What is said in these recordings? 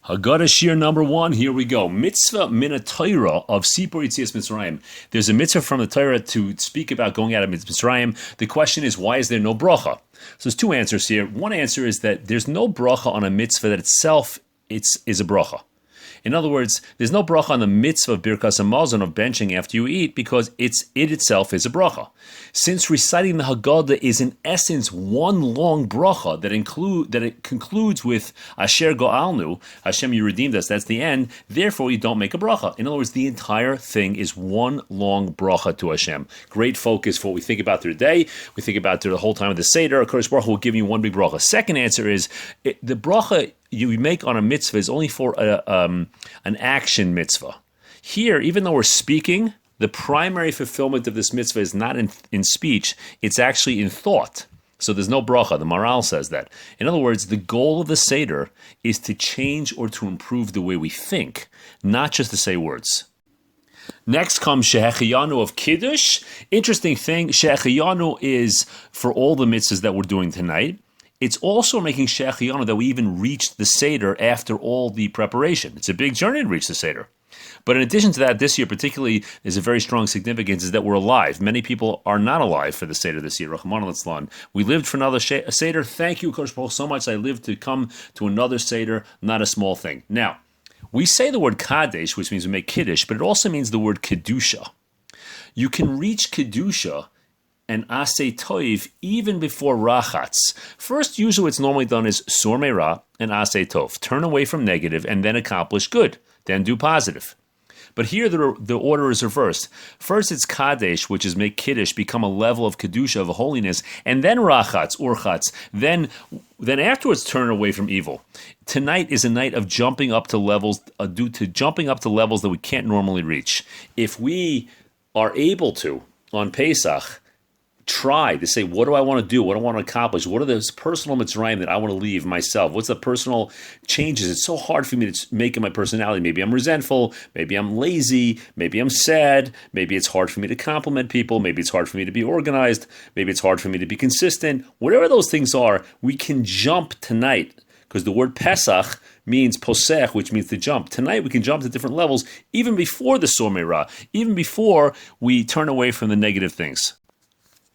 Hagadda Shir number 1, here we go. Mitzvah min Torah of Sipur Yitzias Mitzrayim. There's a mitzvah from the Torah to speak about going out of Mitzrayim. The question is, why is there no bracha? So there's two answers here. One answer is that there's no bracha on a mitzvah that itself is a bracha. In other words, there's no bracha on the mitzvah of Birkas Hamazon of benching after you eat because it itself is a bracha. Since reciting the Hagadda is in essence one long bracha that it concludes with Asher Go'alnu, Hashem, you redeemed us, that's the end, therefore you don't make a bracha. In other words, the entire thing is one long bracha to Hashem. Great focus for what we think about through the day, we think about through the whole time of the Seder. HaKadosh Baruch Hu will give you one big bracha. Second answer is, the bracha you make on a mitzvah is only for an action mitzvah. Here, even though we're speaking, the primary fulfillment of this mitzvah is not in speech, it's actually in thought. So there's no bracha. The Maral says that. In other words, the goal of the Seder is to change or to improve the way we think, not just to say words. Next comes Shehechiyanu of Kiddush. Interesting thing, Shehechiyanu is for all the mitzvahs that we're doing tonight. It's also making Shehechiyanu that we even reached the Seder after all the preparation. It's a big journey to reach the Seder. But in addition to that, this year particularly, there's a very strong significance is that we're alive. Many people are not alive for the Seder this year. Rahman al-Islam. We lived for another Seder. Thank you, Kosh Baruch, so much. I lived to come to another Seder, not a small thing. Now, we say the word Kadesh, which means we make Kiddush, but it also means the word Kedusha. You can reach Kedusha and Aseh Toiv even before Rachatz. First, usually what's normally done is Sur Meira and Aseh Tov. Turn away from negative and then accomplish good. Then do positive. But here the order is reversed. First it's Kadesh, which is make Kiddush, become a level of Kedusha, of holiness, and then Rachatz, Urchatz. Then afterwards turn away from evil. Tonight is a night of jumping up to levels, due to jumping up to levels that we can't normally reach. If we are able to, on Pesach, try to say, what do I want to do? What do I want to accomplish? What are those personal mitzrayim that I want to leave myself? What's the personal changes? It's so hard for me to make in my personality. Maybe I'm resentful. Maybe I'm lazy. Maybe I'm sad. Maybe it's hard for me to compliment people. Maybe it's hard for me to be organized. Maybe it's hard for me to be consistent. Whatever those things are, we can jump tonight because the word Pesach means posech, which means to jump. Tonight we can jump to different levels even before the Sur Meira, even before we turn away from the negative things.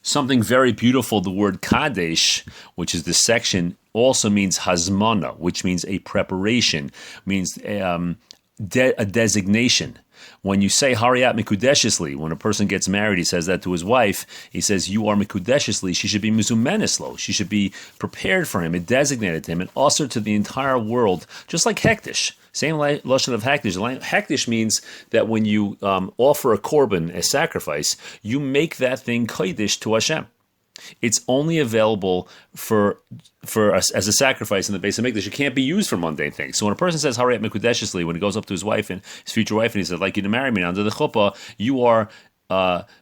Something very beautiful, the word Kadesh, which is this section, also means hazmana, which means a preparation, means a designation. When you say Hariyat Mikudeshesli, when a person gets married, he says that to his wife, he says, you are Mikudeshesli, she should be Mizumeneslo, she should be prepared for him, and designated to him, and usher to the entire world, just like Hektish. Same lashon of Hektish. Hektish means that when you offer a korban, a sacrifice, you make that thing kodesh to Hashem. It's only available for us as a sacrifice in the base of Mikdash. It can't be used for mundane things. So when a person says Hariyat Mikudeshesli, when he goes up to his wife and his future wife, and he says, "I'd like you to marry me," under the chuppah,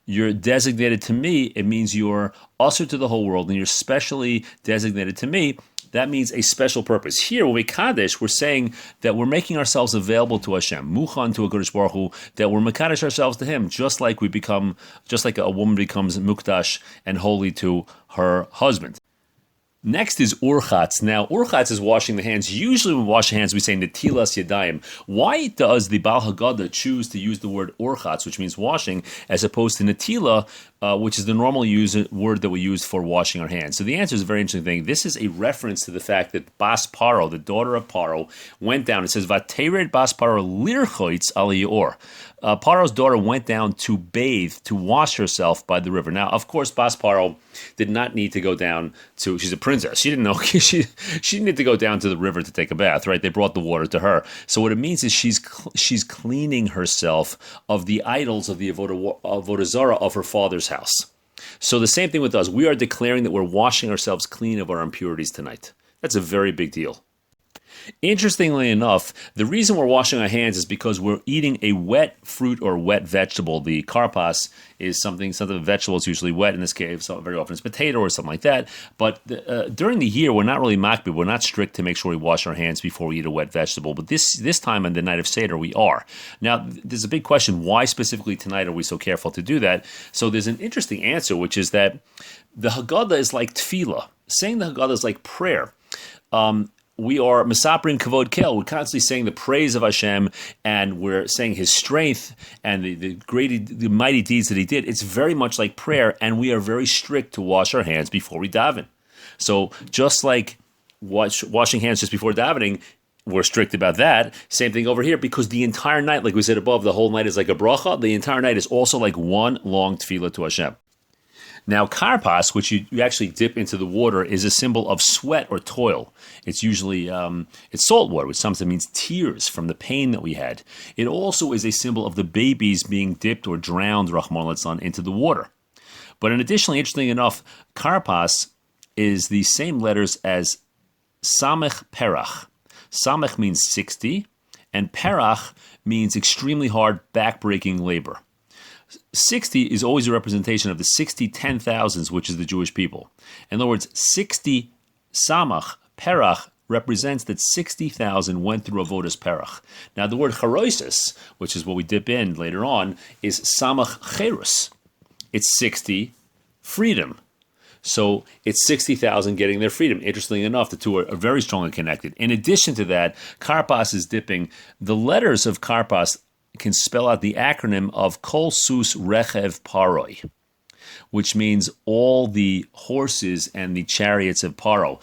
you're designated to me. It means you're usher to the whole world, and you're specially designated to me. That means a special purpose. Here, when we Kaddish, we're saying that we're making ourselves available to Hashem, Muchan to HaKadosh Baruch Hu, that we're Mekadesh ourselves to Him, just like a woman becomes Mukdash and holy to her husband. Next is Urchatz. Now, Urchatz is washing the hands. Usually when we wash the hands, we say Netilas Yadayim. Why does the Baal Hagadda choose to use the word Urchatz, which means washing, as opposed to Netila, which is the normal word that we use for washing our hands? So the answer is a very interesting thing. This is a reference to the fact that Bas Paro, the daughter of Paro, went down. It says, Vatered Bas Paro lirchoitz al Yor. Paro's daughter went down to bathe, to wash herself by the river. Now, of course, Bas Paro did not need to go down to, she's a princess. She didn't know, she didn't need to go down to the river to take a bath, right? They brought the water to her. So what it means is she's cleaning herself of the idols of the Avodah Zarah of her father's house. So the same thing with us. We are declaring that we're washing ourselves clean of our impurities tonight. That's a very big deal. Interestingly enough, the reason we're washing our hands is because we're eating a wet fruit or wet vegetable. The karpas is something vegetable is usually wet. In this case, so very often it's potato or something like that. But during the year, we're not really makbid. We're not strict to make sure we wash our hands before we eat a wet vegetable. But this time on the night of Seder, we are. Now, there's a big question. Why specifically tonight are we so careful to do that? So there's an interesting answer, which is that the Hagadda is like tefillah. Saying the Hagadda is like prayer. we are misaprin kavod kel. We're constantly saying the praise of Hashem, and we're saying His strength and the mighty deeds that He did. It's very much like prayer, and we are very strict to wash our hands before we daven. So just like washing hands just before davening, we're strict about that. Same thing over here, because the entire night, like we said above, the whole night is like a bracha. The entire night is also like one long tefillah to Hashem. Now, karpas, which you actually dip into the water, is a symbol of sweat or toil. It's usually it's salt water, which sometimes means tears from the pain that we had. It also is a symbol of the babies being dipped or drowned, Rahman al-Litzlan, into the water. But additionally, interestingly enough, karpas is the same letters as samech perach. Samech means 60, and perach means extremely hard, back-breaking labor. 60 is always a representation of the 60 10,000s, which is the Jewish people. In other words, 60 samach, perach, represents that 60,000 went through avodas perach. Now, the word charoisis, which is what we dip in later on, is samach cherus. It's 60 freedom. So it's 60,000 getting their freedom. Interestingly enough, the two are very strongly connected. In addition to that, karpas is dipping. The letters of karpas can spell out the acronym of Kol Sus Rechev Paroi, which means all the horses and the chariots of Paro.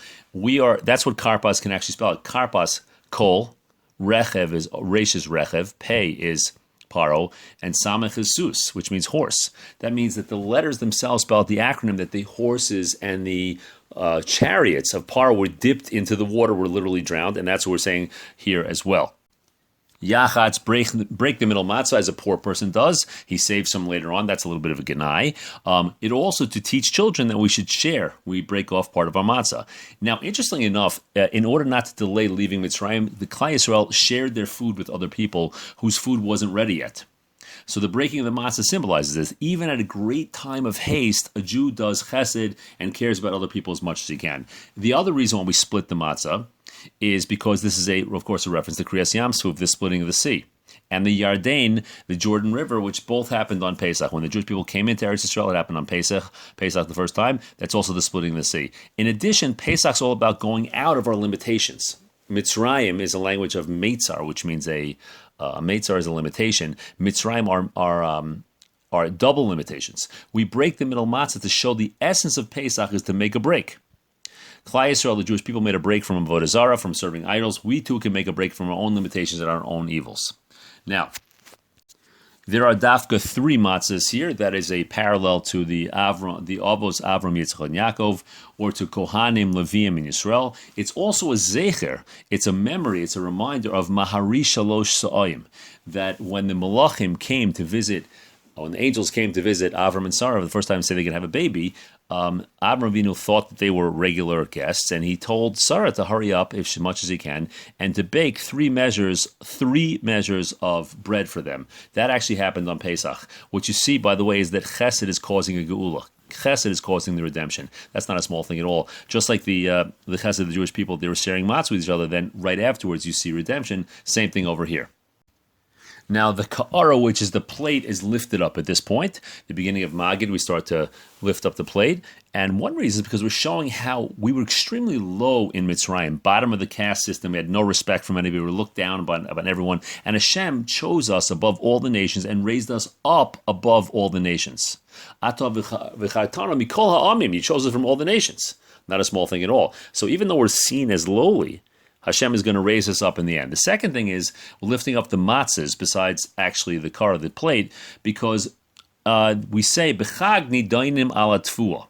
That's what karpas can actually spell out. Karpas, Kol, Rechev is Resh is Rechev, Pei is Paro, and Samech is Sus, which means horse. That means that the letters themselves spell out the acronym that the horses and the chariots of Paro were dipped into the water, were literally drowned, and that's what we're saying here as well. Yachatz, break the middle matzah, as a poor person does. He saves some later on. That's a little bit of a genai. It also to teach children that we should share. We break off part of our matzah. Now, interestingly enough, in order not to delay leaving Mitzrayim, the Klal Yisrael shared their food with other people whose food wasn't ready yet. So the breaking of the matzah symbolizes this. Even at a great time of haste, a Jew does chesed and cares about other people as much as he can. The other reason why we split the matzah is because this is, of course, a reference to Kriyas Yam Suf, the splitting of the sea. And the Yarden, the Jordan River, which both happened on Pesach. When the Jewish people came into Eretz Yisrael, it happened on Pesach the first time. That's also the splitting of the sea. In addition, Pesach's all about going out of our limitations. Mitzrayim is a language of Meitzar, which means a Meitzar is a limitation. Mitzrayim are double limitations. We break the middle matzah to show the essence of Pesach is to make a break. Klal Yisrael, the Jewish people, made a break from avodah zarah, from serving idols. We too can make a break from our own limitations and our own evils. Now, there are dafka 3 matzahs here. That is a parallel to the Avos, Avram, Yitzchak, and Yaakov, or to Kohanim, Leviim, in Yisrael. It's also a zecher. It's a memory. It's a reminder of Mahari Shalosh Sa'ayim, that when the Malachim came to visit, when the angels came to visit Avram and Sarah for the first time and say they can have a baby, Avram Avinu thought that they were regular guests, and he told Sarah to hurry up as much as he can and to bake 3 measures of bread for them. That actually happened on Pesach. What you see, by the way, is that Chesed is causing a geula. Chesed is causing the redemption. That's not a small thing at all. Just like the Chesed of the Jewish people, they were sharing matzah with each other. Then right afterwards, you see redemption. Same thing over here. Now, the ka'ara, which is the plate, is lifted up at this point. The beginning of Magid, we start to lift up the plate. And one reason is because we're showing how we were extremely low in Mitzrayim, bottom of the caste system. We had no respect from anybody. We were looked down upon everyone. And Hashem chose us above all the nations and raised us up above all the nations. Ata v'chartana mikol ha'amim. He chose us from all the nations. Not a small thing at all. So even though we're seen as lowly, Hashem is going to raise us up in the end. The second thing is lifting up the matzahs, besides actually the kara, the plate, because we say b'chag nidainim ala tfuah.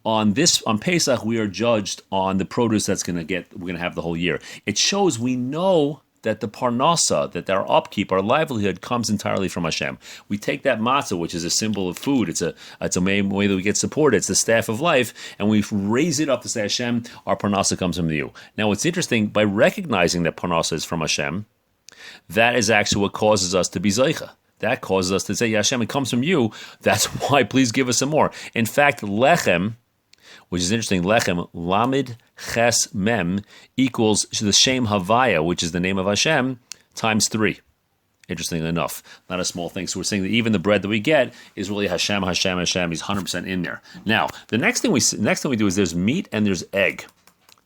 On Pesach, we are judged on the produce we're going to have the whole year. It shows we know that the parnasa, that our upkeep, our livelihood, comes entirely from Hashem. We take that matzah, which is a symbol of food. It's a main way that we get supported. It's the staff of life, and we raise it up to say, Hashem, our parnasa comes from you. Now, what's interesting, by recognizing that parnasa is from Hashem, that is actually what causes us to be zeicha. That causes us to say, yeah, Hashem, it comes from you. That's why, please give us some more. In fact, lechem, which is interesting, lechem, lamid ches mem, equals the shem havaya, which is the name of Hashem, times 3. Interestingly enough, not a small thing. So we're saying that even the bread that we get is really Hashem, Hashem, Hashem. He's 100% in there. Now, the next thing we do is there's meat and there's egg.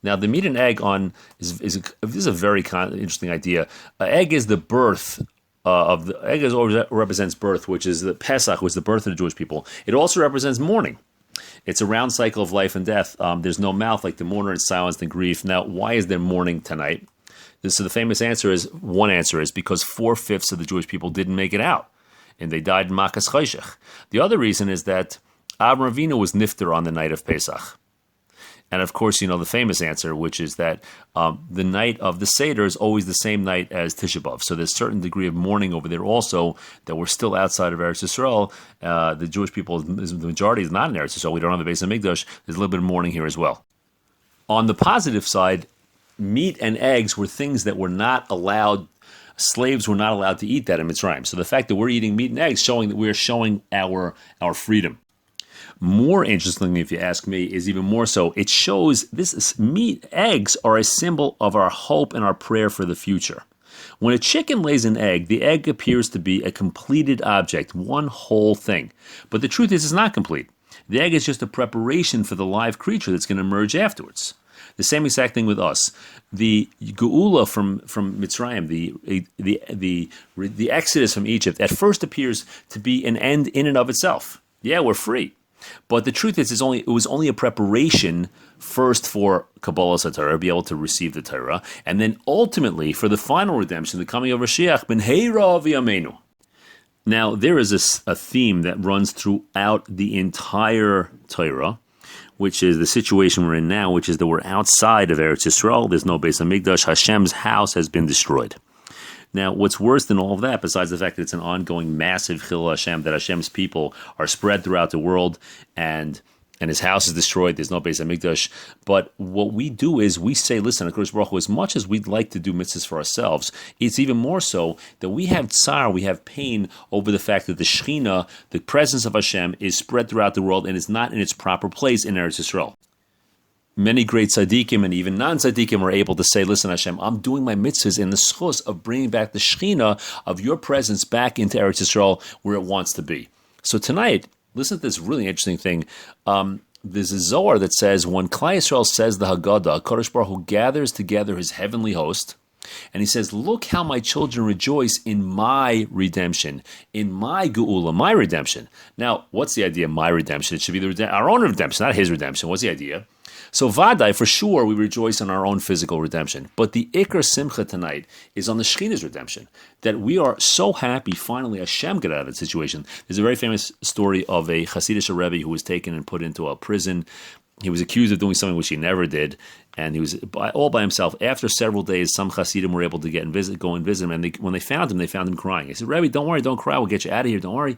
Now, the meat and egg on this is a very interesting idea. Egg is the birth of the egg is always represents birth, which is the Pesach, which is the birth of the Jewish people. It also represents mourning. It's a round cycle of life and death. There's no mouth like the mourner is silenced in grief. Now, why is there mourning tonight? So the famous answer is, one answer is because 4/5 of the Jewish people didn't make it out, and they died in Makas Chayshech. The other reason is that Avraham Avinu was nifter on the night of Pesach. And of course, you know the famous answer, which is that the night of the Seder is always the same night as Tisha B'Av. So there's a certain degree of mourning over there also, that we're still outside of Eretz Yisrael. The Jewish people, the majority is not in Eretz Yisrael. We don't have the Beis Hamikdash. There's a little bit of mourning here as well. On the positive side, meat and eggs were things that were not allowed. Slaves were not allowed to eat that in Mitzrayim. So the fact that we're eating meat and eggs, showing that we are showing our freedom. More interestingly, if you ask me, is even more so, it shows eggs are a symbol of our hope and our prayer for the future. When a chicken lays an egg, the egg appears to be a completed object, one whole thing. But the truth is, it's not complete. The egg is just a preparation for the live creature that's going to emerge afterwards. The same exact thing with us. The Geula from Mitzrayim, the Exodus from Egypt, at first appears to be an end in and of itself. Yeah, we're free. But the truth is, it was only a preparation first for Kabbalah Torah, be able to receive the Torah, and then ultimately for the final redemption, the coming of Mashiach, Ben Heira V'Yameinu. Now, there is a theme that runs throughout the entire Torah, which is the situation we're in now, which is that we're outside of Eretz Yisrael. There's no Beis Hamikdash. Hashem's house has been destroyed. Now, what's worse than all of that, besides the fact that it's an ongoing massive Chilul Hashem, that Hashem's people are spread throughout the world, and his house is destroyed, there's no Beis Hamikdash. But what we do is we say, listen, HaKadosh Baruch Hu, as much as we'd like to do mitzvahs for ourselves, it's even more so that we have tsar, we have pain over the fact that the Shekhinah, the presence of Hashem, is spread throughout the world and is not in its proper place in Eretz Yisrael. Many great tzaddikim and even non-tzaddikim are able to say, listen, Hashem, I'm doing my mitzvahs in the schus of bringing back the Shekhinah of your presence back into Eretz Yisrael where it wants to be. So tonight, listen to this really interesting thing. There's a Zohar that says, when Klal Yisrael says the Hagadda, HaKadosh Baruch Hu gathers together his heavenly host, and he says, look how my children rejoice in my redemption, in my geula, my redemption. Now, what's the idea of my redemption? It should be our own redemption, not his redemption. What's the idea? So Vadai, for sure, we rejoice in our own physical redemption. But the Iker Simcha tonight is on the Shekhinah's redemption, that we are so happy, finally, Hashem got out of that situation. There's a very famous story of a Hasidic Rabbi who was taken and put into a prison. He was accused of doing something which he never did, and he was all by himself. After several days, some Hasidim were able to go and visit him, and when they found him crying. He said, Rabbi, don't worry, don't cry, we'll get you out of here, don't worry.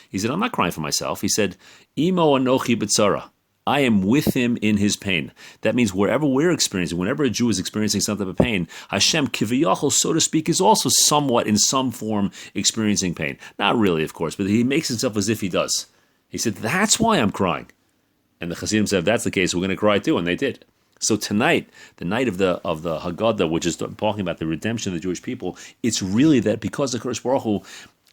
He said, I'm not crying for myself. He said, Imo anochi b'tzara. I am with him in his pain. That means wherever we're experiencing, whenever a Jew is experiencing some type of pain, Hashem, kiviyachol, so to speak, is also somewhat, in some form, experiencing pain. Not really, of course, but he makes himself as if he does. He said, that's why I'm crying. And the Chassidim said, if that's the case, we're going to cry too, and they did. So tonight, the night of the Hagadda, which is talking about the redemption of the Jewish people, it's really that because the HaKadosh Baruch Hu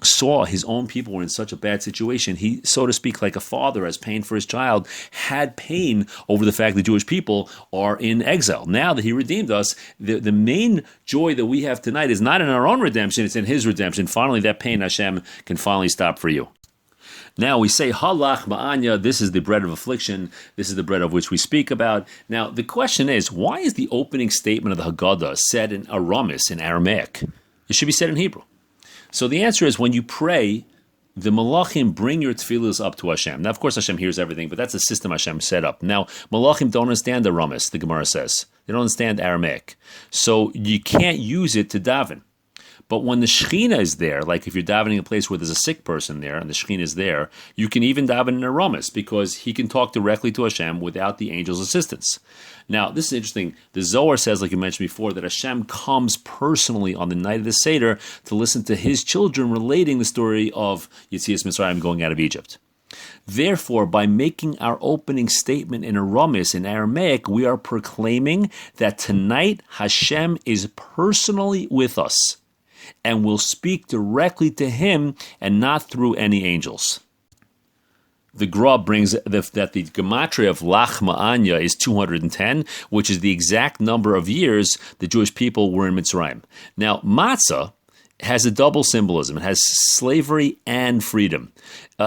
saw his own people were in such a bad situation, he, so to speak, like a father has pain for his child, had pain over the fact that Jewish people are in exile. Now that he redeemed us, the main joy that we have tonight is not in our own redemption, it's in his redemption. Finally, that pain, Hashem, can finally stop for you. Now we say, halach ma'anya, this is the bread of affliction, this is the bread of which we speak about. Now the question is, why is the opening statement of the Hagadda said in Aramis, in Aramaic? It should be said in Hebrew. So the answer is, when you pray, the malachim bring your tefillas up to Hashem. Now, of course, Hashem hears everything, but that's the system Hashem set up. Now, malachim don't understand the Aramis, the Gemara says. They don't understand Aramaic. So you can't use it to daven. But when the Shekhinah is there, like if you're davening in a place where there's a sick person there and the Shekhinah is there, you can even daven in Aramis because he can talk directly to Hashem without the angel's assistance. Now, this is interesting. The Zohar says, like you mentioned before, that Hashem comes personally on the night of the Seder to listen to his children relating the story of Yetzias Mitzrayim going out of Egypt. Therefore, by making our opening statement in Aramis, in Aramaic, we are proclaiming that tonight Hashem is personally with us and will speak directly to him and not through any angels. The Gra brings that the gematria of Lach Ma'anya is 210, which is the exact number of years the Jewish people were in Mitzrayim. Now, matzah has a double symbolism. It has slavery and freedom.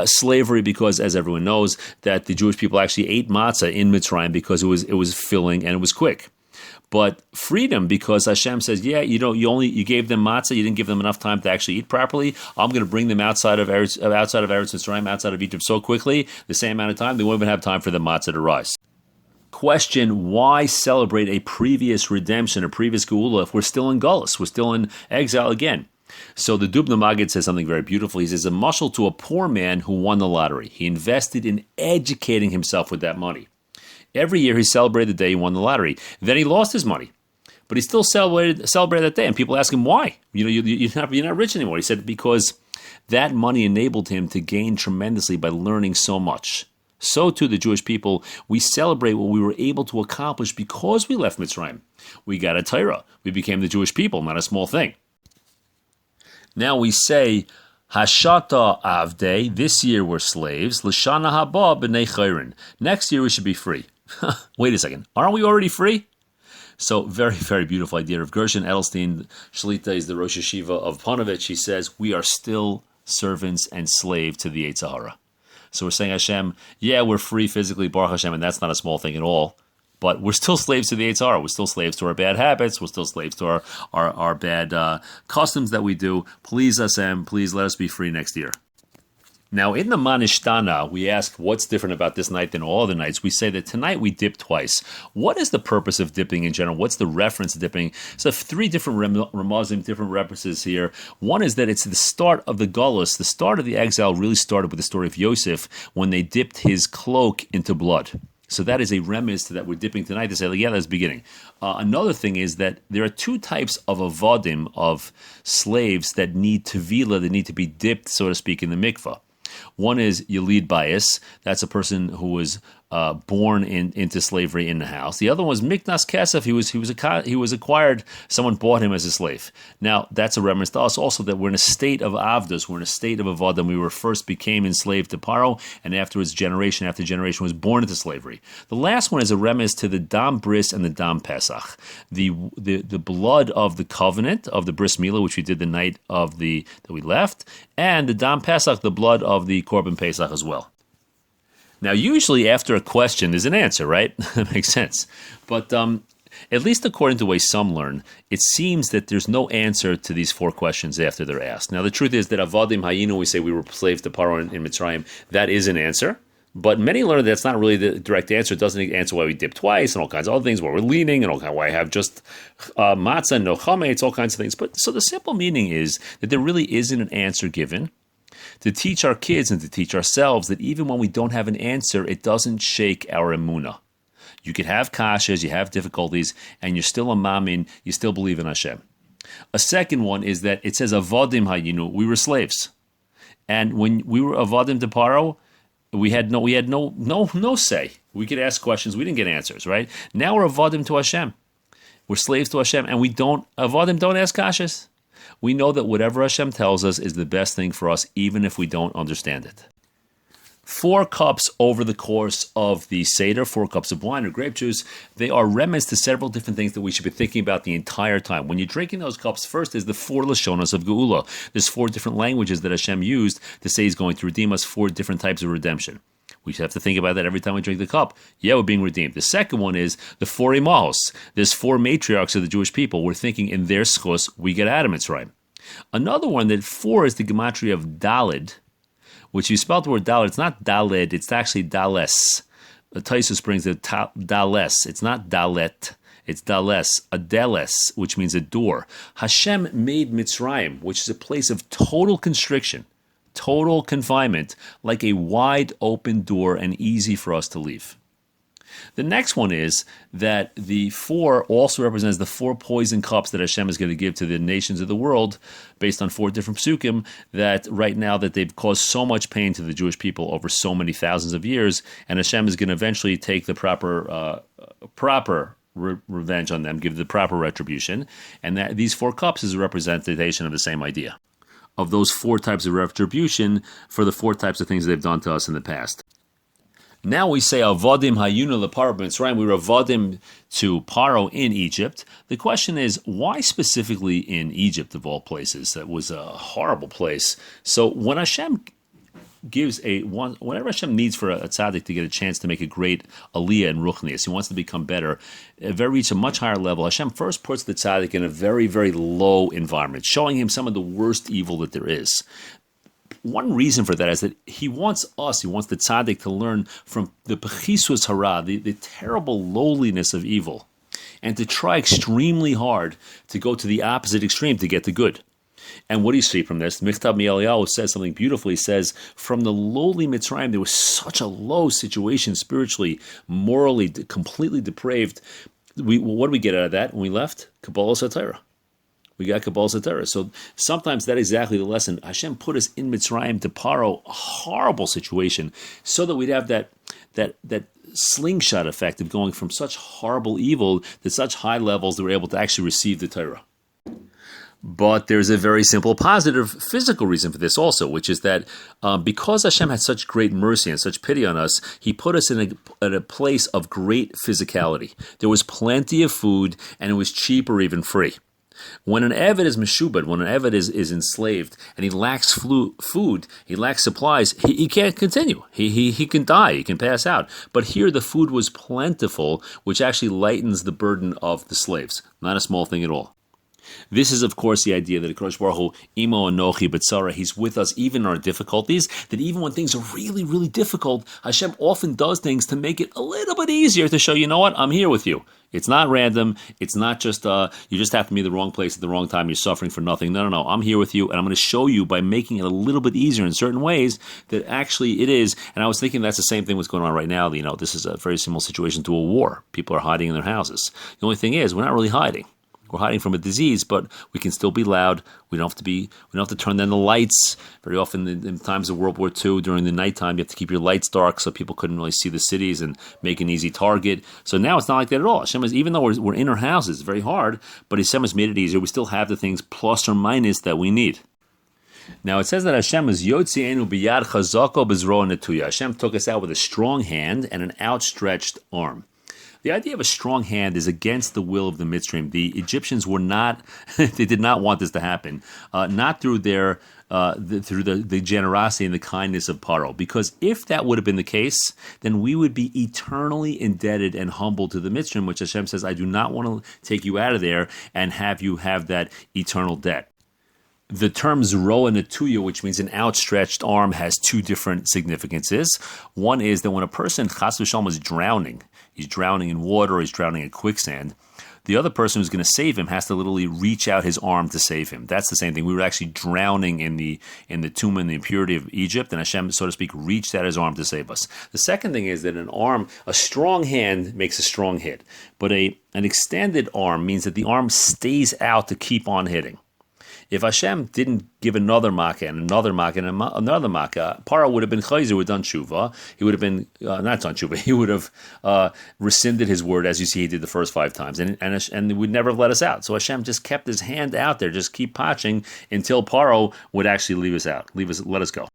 Slavery because, as everyone knows, that the Jewish people actually ate matzah in Mitzrayim because it was filling and it was quick. But freedom because Hashem says, yeah, you gave them matzah, you didn't give them enough time to actually eat properly. I'm going to bring them outside of Eretz Mitzrayim, outside of Egypt so quickly, the same amount of time, they won't even have time for the matzah to rise. Question, why celebrate a previous redemption, a previous geula, if we're still in Gullus, we're still in exile again? So the Dubna Maggid says something very beautiful. He says, a mashal to a poor man who won the lottery. He invested in educating himself with that money. Every year he celebrated the day he won the lottery. Then he lost his money, but he still celebrated that day. And people ask him why. You're not rich anymore. He said because that money enabled him to gain tremendously by learning so much. So too the Jewish people, we celebrate what we were able to accomplish because we left Mitzrayim. We got a Torah. We became the Jewish people, not a small thing. Now we say, Hashata Avdei, this year we're slaves. L'shana haba b'nei chayrin. Next year we should be free. Wait a second, aren't we already free? So very, very beautiful idea of Gershon Edelstein. Shlita is the Rosh Yeshiva of Panovich. He says, we are still servants and slave to the Yetzer Hara. So we're saying, Hashem, yeah, we're free physically, Baruch Hashem, and that's not a small thing at all. But we're still slaves to the Yetzer Hara. We're still slaves to our bad habits. We're still slaves to our bad customs that we do. Please, Hashem, please let us be free next year. Now, in the Manishtana, we ask what's different about this night than all other nights. We say that tonight we dip twice. What is the purpose of dipping in general? What's the reference to dipping? So 3 different ramazim, different references here. One is that it's the start of the Gullus. The start of the exile really started with the story of Yosef when they dipped his cloak into blood. So that is a remiss to that we're dipping tonight to say, like, yeah, that's the beginning. Another thing is that there are 2 types of avodim, of slaves that need tevila, that need to be dipped, so to speak, in the mikvah. One is Yalid Bias. That's a person who was born into slavery in the house. The other one was Miknas Kesef. He was acquired. Someone bought him as a slave. Now that's a reference to us also that we're in a state of avdus. We're in a state of avodim. We were first became enslaved to Paro, and afterwards generation after generation was born into slavery. The last one is a remiss to the Dam Bris and the Dam Pesach, the blood of the covenant of the Bris Milah, which we did the night of that we left, and the Dam Pesach, the blood of the Korban Pesach as well. Now, usually after a question, there's an answer, right? That makes sense. But at least according to the way some learn, it seems that there's no answer to these 4 questions after they're asked. Now, the truth is that Avadim Hayinu, we say we were slaves to Paro in Mitzrayim, that is an answer. But many learn that's not really the direct answer. It doesn't answer why we dip twice and all kinds of other things, why we're leaning and all kinds of why I have just matzah and no chametz, all kinds of things. But so the simple meaning is that there really isn't an answer given. To teach our kids and to teach ourselves that even when we don't have an answer, it doesn't shake our emunah. You can have kashas, you have difficulties, and you're still a mamin, you still believe in Hashem. A second one is that it says avodim hayinu, we were slaves. And when we were avodim to Paro, we had no say. We could ask questions, we didn't get answers, right? Now we're avodim to Hashem. We're slaves to Hashem, and avodim don't ask kashas. We know that whatever Hashem tells us is the best thing for us, even if we don't understand it. 4 cups over the course of the Seder, 4 cups of wine or grape juice, they are remnants to several different things that we should be thinking about the entire time. When you're drinking those cups, first is the 4 Lashonos of Geula. There's 4 different languages that Hashem used to say He's going to redeem us, 4 different types of redemption. We should have to think about that every time we drink the cup. Yeah, we're being redeemed. The second one is the 4 Imahos. There's 4 matriarchs of the Jewish people. We're thinking in their schos, we get out of Mitzrayim. Another one, that 4 is the gematria of Dalid, which you spell the word Dalid, it's not Dalid, it's actually Dales. Taisus brings the Dales. It's not Dalet, it's Dales, a Deles, which means a door. Hashem made Mitzrayim, which is a place of total constriction, total confinement, like a wide open door and easy for us to leave. The next one is that the 4 also represents the 4 poison cups that Hashem is going to give to the nations of the world based on 4 different psukim that right now that they've caused so much pain to the Jewish people over so many thousands of years, and Hashem is going to eventually take the proper revenge on them, give the proper retribution, and that these 4 cups is a representation of the same idea, of those 4 types of retribution for the 4 types of things they've done to us in the past. Now we say avodim hayunu leparo b'Mitzrayim. We were avodim to Paro in Egypt. The question is, why specifically in Egypt of all places? That was a horrible place. So when Hashem whenever Hashem needs for a tzaddik to get a chance to make a great aliyah in ruchnius, he wants to become better, reach a much higher level, Hashem first puts the tzaddik in a very, very low environment, showing him some of the worst evil that there is. One reason for that is that he wants the tzaddik to learn from the pechisus hara, the terrible lowliness of evil, and to try extremely hard to go to the opposite extreme to get the good. And what do you see from this? Michtav Mi'Eliyahu says something beautiful. He says, from the lowly Mitzrayim, there was such a low situation spiritually, morally, completely depraved. What did we get out of that when we left? Kabbalah Satira. We got Kabbalah Satira. So sometimes that's exactly the lesson. Hashem put us in Mitzrayim to Paro, a horrible situation, so that we'd have that slingshot effect of going from such horrible evil to such high levels that we're able to actually receive the Torah. But there's a very simple positive physical reason for this also, which is that because Hashem had such great mercy and such pity on us, He put us in a place of great physicality. There was plenty of food, and it was cheap or even free. When an Eved is meshubad, when an Eved is enslaved, and he lacks food, he lacks supplies, he can't continue. He can die, he can pass out. But here the food was plentiful, which actually lightens the burden of the slaves. Not a small thing at all. This is, of course, the idea that HaKadosh Baruch Hu, Imo Anochi B'tzara, He's with us even in our difficulties, that even when things are really, really difficult, Hashem often does things to make it a little bit easier to show, you know what, I'm here with you. It's not random. It's not just, you just have to be in the wrong place at the wrong time. You're suffering for nothing. No. I'm here with you, and I'm going to show you by making it a little bit easier in certain ways that actually it is. And I was thinking that's the same thing what's going on right now. You know, this is a very similar situation to a war. People are hiding in their houses. The only thing is, we're not really hiding. We're hiding from a disease, but we can still be loud. We don't have to turn down the lights. Very often in times of World War II, during the nighttime, you have to keep your lights dark so people couldn't really see the cities and make an easy target. So now it's not like that at all. Hashem is, even though we're in our houses, it's very hard, but Hashem has made it easier. We still have the things plus or minus that we need. Now it says that Hashem is Yotzienu biyad chazako bezro netuya. Hashem took us out with a strong hand and an outstretched arm. The idea of a strong hand is against the will of the Mitzrayim. The Egyptians were not; they did not want this to happen. Not through through the generosity and the kindness of Paro. Because if that would have been the case, then we would be eternally indebted and humble to the Mitzrayim, which Hashem says, I do not want to take you out of there and have you have that eternal debt. The term Zroa Netuya, which means an outstretched arm, has two different significances. One is that when a person, Chas v'Shalom, is drowning, he's drowning in water, or he's drowning in quicksand, the other person who's going to save him has to literally reach out his arm to save him. That's the same thing. We were actually drowning in the tumah and the impurity of Egypt, and Hashem, so to speak, reached out his arm to save us. The second thing is that a strong hand makes a strong hit, but an extended arm means that the arm stays out to keep on hitting. If Hashem didn't give another makkah and another makkah and another makkah, Paro would have been chayzer, would have done tshuva. He would have been, not done tshuva, he would have rescinded his word, as you see he did the first 5 times, and would never have let us out. So Hashem just kept his hand out there, just keep patching until Paro would actually let us go.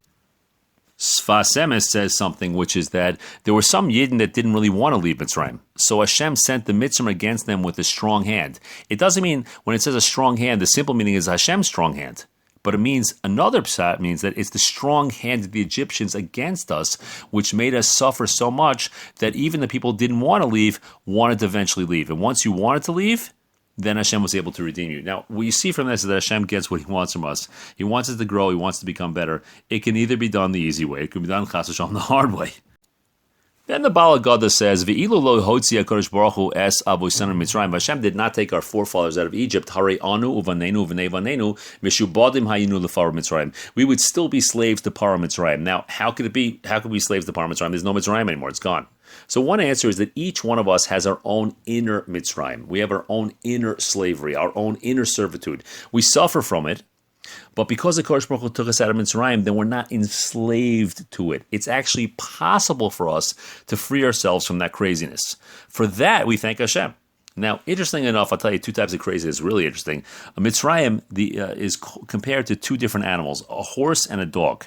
Sfas Emes says something, which is that there were some Yidden that didn't really want to leave Mitzrayim. So Hashem sent the Mitzrayim against them with a strong hand. It doesn't mean, when it says a strong hand, the simple meaning is Hashem's strong hand. But it means, another pshat means that it's the strong hand of the Egyptians against us, which made us suffer so much that even the people who didn't want to leave wanted to eventually leave. And once you wanted to leave, then Hashem was able to redeem you. Now, what you see from this is that Hashem gets what He wants from us. He wants us to grow. He wants to become better. It can either be done the easy way. It can be done, chas v'shalom, the hard way. Then the Baal Hagadda says, "Ve'ilu lo hotzi HaKadosh Baruch Hu es avosanan Mitzrayim." Hashem did not take our forefathers out of Egypt. Harei anu uvanenu v'nei vanenu mishubadim hayinu lefaro Mitzrayim. We would still be slaves to Paro Mitzrayim. Now, how could it be? How could we be slaves to Paro Mitzrayim? There's no Mitzrayim anymore. It's gone. So one answer is that each one of us has our own inner Mitzrayim. We have our own inner slavery, our own inner servitude. We suffer from it, but because the Kodesh Baruch Hu took us out of Mitzrayim, then we're not enslaved to it. It's actually possible for us to free ourselves from that craziness. For that, we thank Hashem. Now, interesting enough, I'll tell you 2 types of craziness. Really interesting. A Mitzrayim is compared to 2 different animals, a horse and a dog.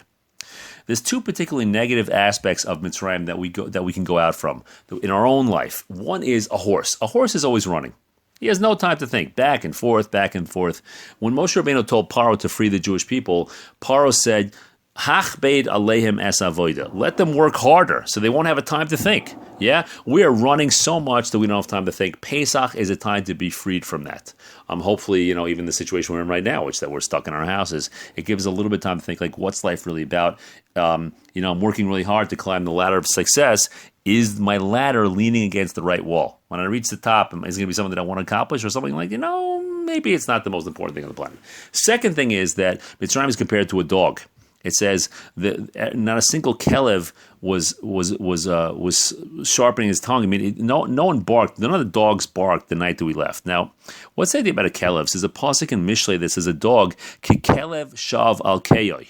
There's two particularly negative aspects of Mitzrayim that we can go out from in our own life. One is a horse. A horse is always running. He has no time to think, back and forth, back and forth. When Moshe Rabbeinu told Paro to free the Jewish people, Paro said, Hach beid aleihim es avoida. Let them work harder so they won't have a time to think. Yeah? We are running so much that we don't have time to think. Pesach is a time to be freed from that. Hopefully, even the situation we're in right now, which that we're stuck in our houses, it gives us a little bit of time to think, like, what's life really about? I'm working really hard to climb the ladder of success. Is my ladder leaning against the right wall? When I reach the top, is it going to be something that I want to accomplish or something like, maybe it's not the most important thing on the planet. Second thing is that Mitzrayim is compared to a dog. It says that not a single kelev was sharpening his tongue. I mean, no one barked. None of the dogs barked the night that we left. Now, what's the idea about a kelev? There's a pasuk in Mishlei that says a dog kekelev shav al keyoy,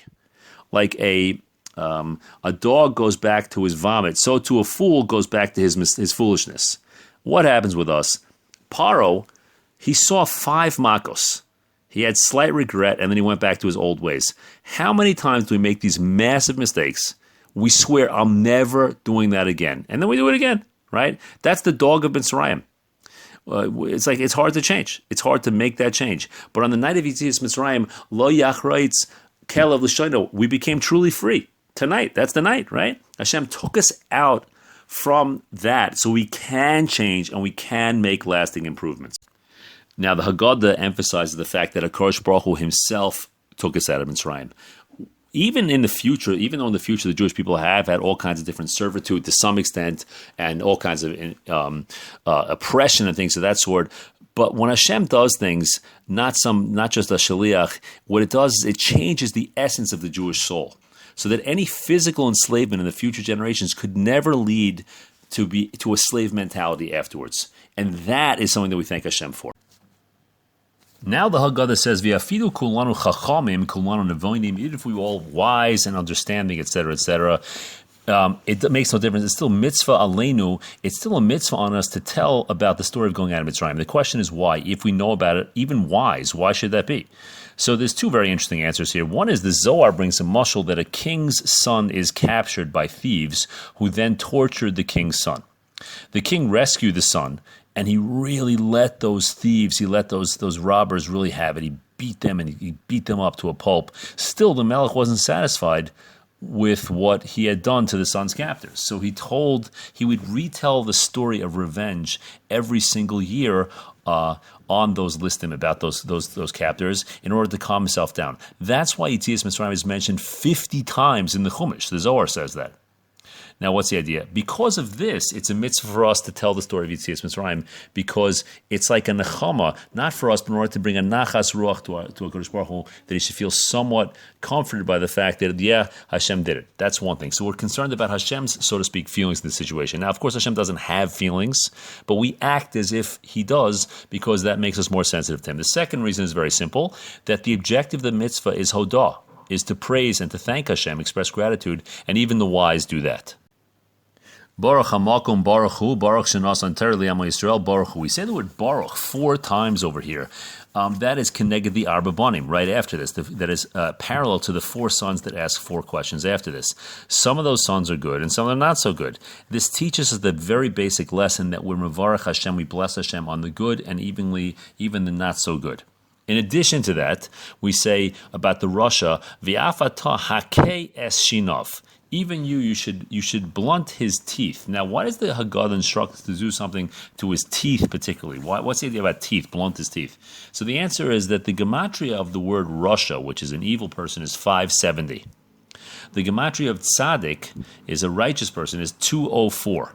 like a dog goes back to his vomit, so too a fool goes back to his foolishness. What happens with us? Paro, he saw 5 makos. He had slight regret, and then he went back to his old ways. How many times do we make these massive mistakes? We swear, I'm never doing that again. And then we do it again, right? That's the dog of Mitzrayim. It's hard to change. It's hard to make that change. But on the night of Yetzias Mitzrayim, Lo Yachraitz Kelev L'Shoino, we became truly free. Tonight, that's the night, right? Hashem took us out from that so we can change and we can make lasting improvements. Now, the Hagadda emphasizes the fact that HaKadosh Baruch Hu himself took us out of Mitzrayim. Even in the future, even though in the future the Jewish people have had all kinds of different servitude to some extent and all kinds of oppression and things of that sort, but when Hashem does things, not just a shaliach, what it does is it changes the essence of the Jewish soul, so that any physical enslavement in the future generations could never lead to a slave mentality afterwards. And that is something that we thank Hashem for. Now the Hagadda says, "V'afidu kulanu chachamim, kulanu nevonim." Even if we were all wise and understanding, etc., etc., it makes no difference. It's still mitzvah aleinu. It's still a mitzvah on us to tell about the story of going out of Mitzrayim. The question is why. If we know about it, even wise, why should that be? So there's two very interesting answers here. One is the Zohar brings a mashal that a king's son is captured by thieves who then tortured the king's son. The king rescued the son, and he really let those thieves, those robbers really have it. He beat them, and he beat them up to a pulp. Still, the Melech wasn't satisfied with what he had done to the son's captors. So he would retell the story of revenge every single year on those listim about those captors in order to calm himself down. That's why Yetzias Mitzrayim is mentioned 50 times in the Chumash. The Zohar says that. Now, what's the idea? Because of this, it's a mitzvah for us to tell the story of Yetzias Mitzrayim, because it's like a nechama, not for us, but in order to bring a nachas ruach to a HaKadosh Baruch Hu, that he should feel somewhat comforted by the fact that, yeah, Hashem did it. That's one thing. So we're concerned about Hashem's, so to speak, feelings in this situation. Now, of course, Hashem doesn't have feelings, but we act as if he does because that makes us more sensitive to him. The second reason is very simple, that the objective of the mitzvah is hodah, is to praise and to thank Hashem, express gratitude, and even the wise do that. Baruch hamakom baruch hu, baruch shenas anter li'amo Yisrael, baruch hu. We say the word baruch 4 times over here. That is connected the arba banim right after this. That is parallel to the 4 sons that ask 4 questions after this. Some of those sons are good, and some are not so good. This teaches us the very basic lesson that we're mevarach Hashem, we bless Hashem on the good and even the not so good. In addition to that, we say about the Rasha, v'afata hakei es shinov. Even you should blunt his teeth. Now, why does the Hagadda instruct us to do something to his teeth particularly? What's the idea about teeth, blunt his teeth? So the answer is that the gematria of the word Rasha, which is an evil person, is 570. The gematria of tzaddik, is a righteous person, is 204.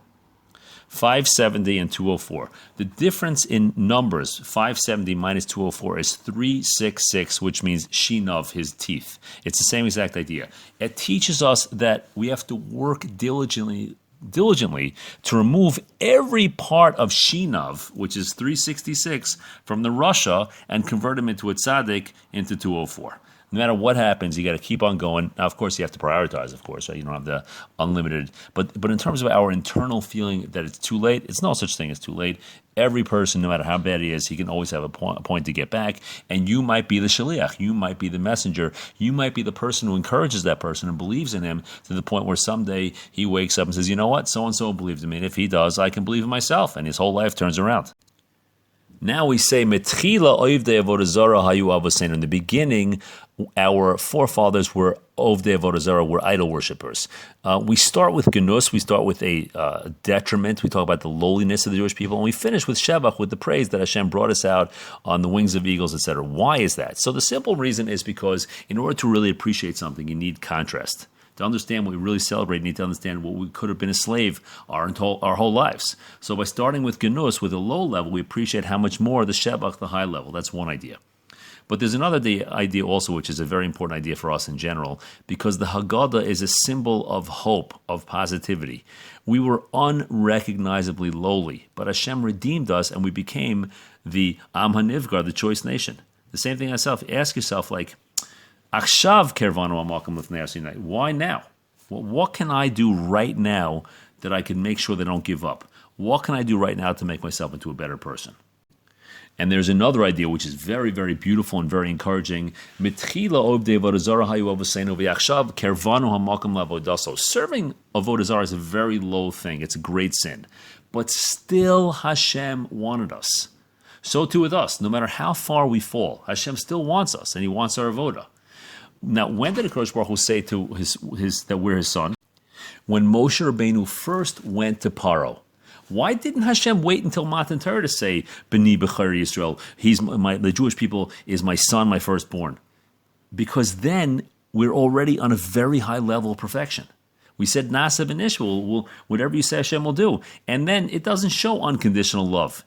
570 and 204. The difference in numbers, 570 minus 204, is 366, which means shinav, his teeth. It's the same exact idea. It teaches us that we have to work diligently to remove every part of shinav, which is 366, from the Rasha and convert him into a tzaddik into 204. No matter what happens, you got to keep on going. Now, of course, you have to prioritize, of course, right? You don't have the unlimited. But in terms of our internal feeling that it's too late, it's no such thing as too late. Every person, no matter how bad he is, he can always have a point to get back. And you might be the shaliach. You might be the messenger. You might be the person who encourages that person and believes in him to the point where someday he wakes up and says, you know what, so-and-so believed in me. And if he does, I can believe in myself. And his whole life turns around. Now we say, Metchila oivdei avodah zarah hayu avoseinu. In the beginning, our forefathers were ovdei avodah zarah, were idol worshippers. We start with genus, we start with a detriment. We talk about the lowliness of the Jewish people, and we finish with shevach, with the praise that Hashem brought us out on the wings of eagles, etc. Why is that? So the simple reason is because in order to really appreciate something, you need contrast. To understand what we really celebrate, you need to understand what we could have been a slave our whole lives. So by starting with genus, with a low level, we appreciate how much more the shevach, the high level. That's one idea. But there's another idea also, which is a very important idea for us in general, because the Hagadda is a symbol of hope, of positivity. We were unrecognizably lowly, but Hashem redeemed us, and we became the Am HaNivgar, the choice nation. The same thing yourself. Ask yourself, like, Achshav kervanu hamakom lifnei Sinai. Why now? Well, what can I do right now that I can make sure they don't give up? What can I do right now to make myself into a better person? And there's another idea which is very, very beautiful and very encouraging. Serving avodah zarah is a very low thing. It's a great sin. But still Hashem wanted us. So too with us. No matter how far we fall, Hashem still wants us, and He wants our avodah. Now, when did HaKadosh Baruch Hu say to his that we're His son? When Moshe Rabbeinu first went to Paro. Why didn't Hashem wait until Matan Torah to say, B'ni B'chari Yisrael, the Jewish people is my son, my firstborn? Because then we're already on a very high level of perfection. We said, Nasa v'nishma, whatever you say Hashem will do. And then it doesn't show unconditional love.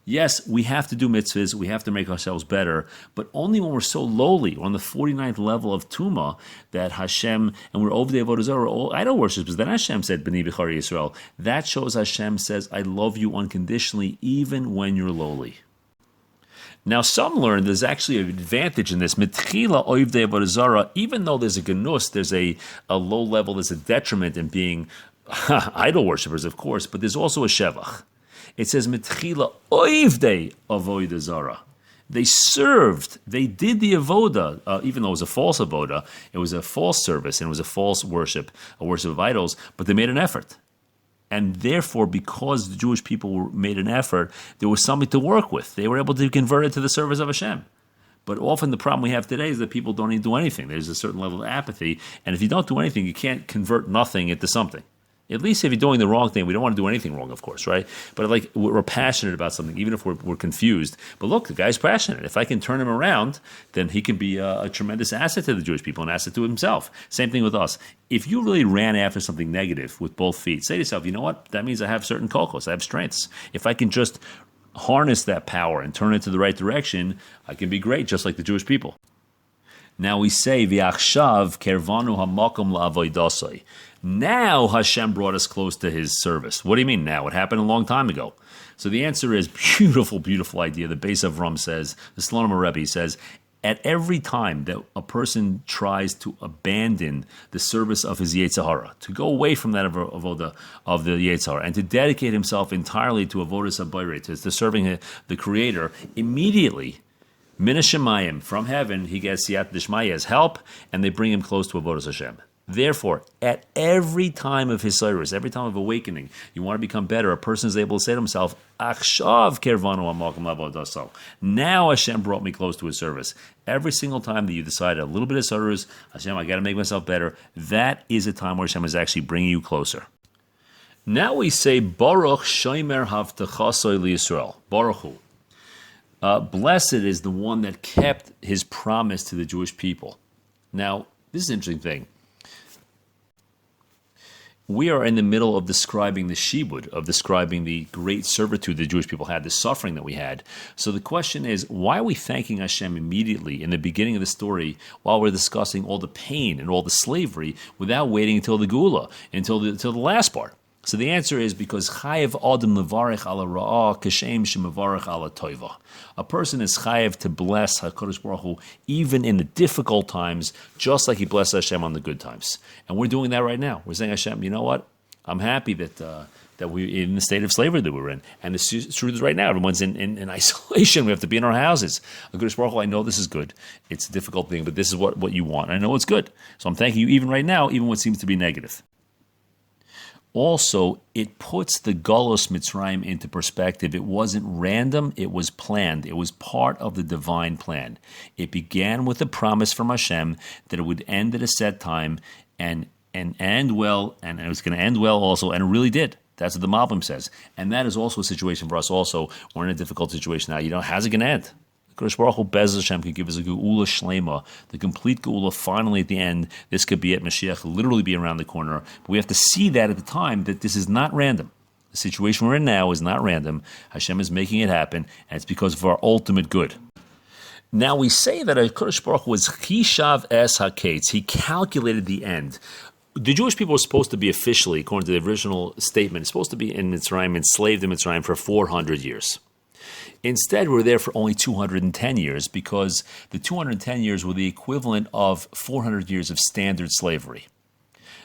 Yes, we have to do mitzvahs, we have to make ourselves better, but only when we're so lowly, on the 49th level of Tumah, that Hashem, and we're over the avodah zarah, all idol worshippers, then Hashem said, B'ni B'chari Yisrael. That shows Hashem says, I love you unconditionally, even when you're lowly. Now, some learn there's actually an advantage in this. Metchila oivdei avodah zarah, even though there's a genus, there's a low level, there's a detriment in being idol worshippers, of course, but there's also a shevach. It says, Metchila oivdei avodah zarah. They served, they did the avodah, even though it was a false avodah, it was a false service, and it was a false worship, a worship of idols, but they made an effort. And therefore, because the Jewish people made an effort, there was something to work with. They were able to convert it to the service of Hashem. But often the problem we have today is that people don't even do anything. There's a certain level of apathy, and if you don't do anything, you can't convert nothing into something. At least if you're doing the wrong thing, we don't want to do anything wrong, of course, right? But like we're passionate about something, even if we're confused. But look, the guy's passionate. If I can turn him around, then he can be a tremendous asset to the Jewish people, an asset to himself. Same thing with us. If you really ran after something negative with both feet, say to yourself, you know what? That means I have certain kokos, I have strengths. If I can just harness that power and turn it to the right direction, I can be great, just like the Jewish people. Now we say, V'achshav kervanu hamakom la'avoidasai. Now Hashem brought us close to His service. What do you mean now? It happened a long time ago. So the answer is beautiful, beautiful idea. The Beis Avram says, the Slonim Rabbi says, at every time that a person tries to abandon the service of his Yetzer Hara, to go away from that avodah of the Yetzer Hara, and to dedicate himself entirely to avodas habayre, to serving the Creator, immediately, Min Hashemayim, from heaven, he gets Siyat Dishmaya as help, and they bring him close to avodas Hashem. Therefore, at every time of his service, every time of awakening, you want to become better, a person is able to say to himself, Achshav kervanu hamakom la'avodaso. Now Hashem brought me close to His service. Every single time that you decide a little bit of service, Hashem, I got to make myself better, that is a time where Hashem is actually bringing you closer. Now we say, Baruch shomer havtachasoi liYisrael. Baruch Hu. Blessed is the one that kept His promise to the Jewish people. Now, this is an interesting thing. We are in the middle of describing the shibud, of describing the great servitude the Jewish people had, the suffering that we had. So the question is, why are we thanking Hashem immediately in the beginning of the story while we're discussing all the pain and all the slavery without waiting until the Geula, until the last part? So the answer is because chayev adam levarich ala ra'ah kashem shemevarich ala toiva. A person is chayev to bless HaKadosh Baruch Hu even in the difficult times, just like he blessed Hashem on the good times. And we're doing that right now. We're saying, Hashem, you know what? I'm happy that we're in the state of slavery that we're in. And the truth is right now, everyone's in isolation. We have to be in our houses. HaKadosh Baruch Hu, I know this is good. It's a difficult thing, but this is what you want. I know it's good. So I'm thanking you even right now, even what seems to be negative. Also, it puts the Galus Mitzrayim into perspective. It wasn't random, it was planned. It was part of the divine plan. It began with a promise from Hashem that it would end at a set time and end well, and it was going to end well also, and it really did. That's what the Malbim says. And that is also a situation for us also. We're in a difficult situation now. How's it going to end? Kodesh Baruch Hu Bez Hashem could give us a geula shlema, the complete geula finally at the end. This could be at Mashiach, literally be around the corner. But we have to see that at the time, that this is not random. The situation we're in now is not random. Hashem is making it happen, and it's because of our ultimate good. Now we say that Kodesh Baruch Hu was Chishav Es HaKetz. He calculated the end. The Jewish people were supposed to be officially, according to the original statement, supposed to be in Mitzrayim, enslaved in Mitzrayim for 400 years. Instead, we're there for only 210 years because the 210 years were the equivalent of 400 years of standard slavery.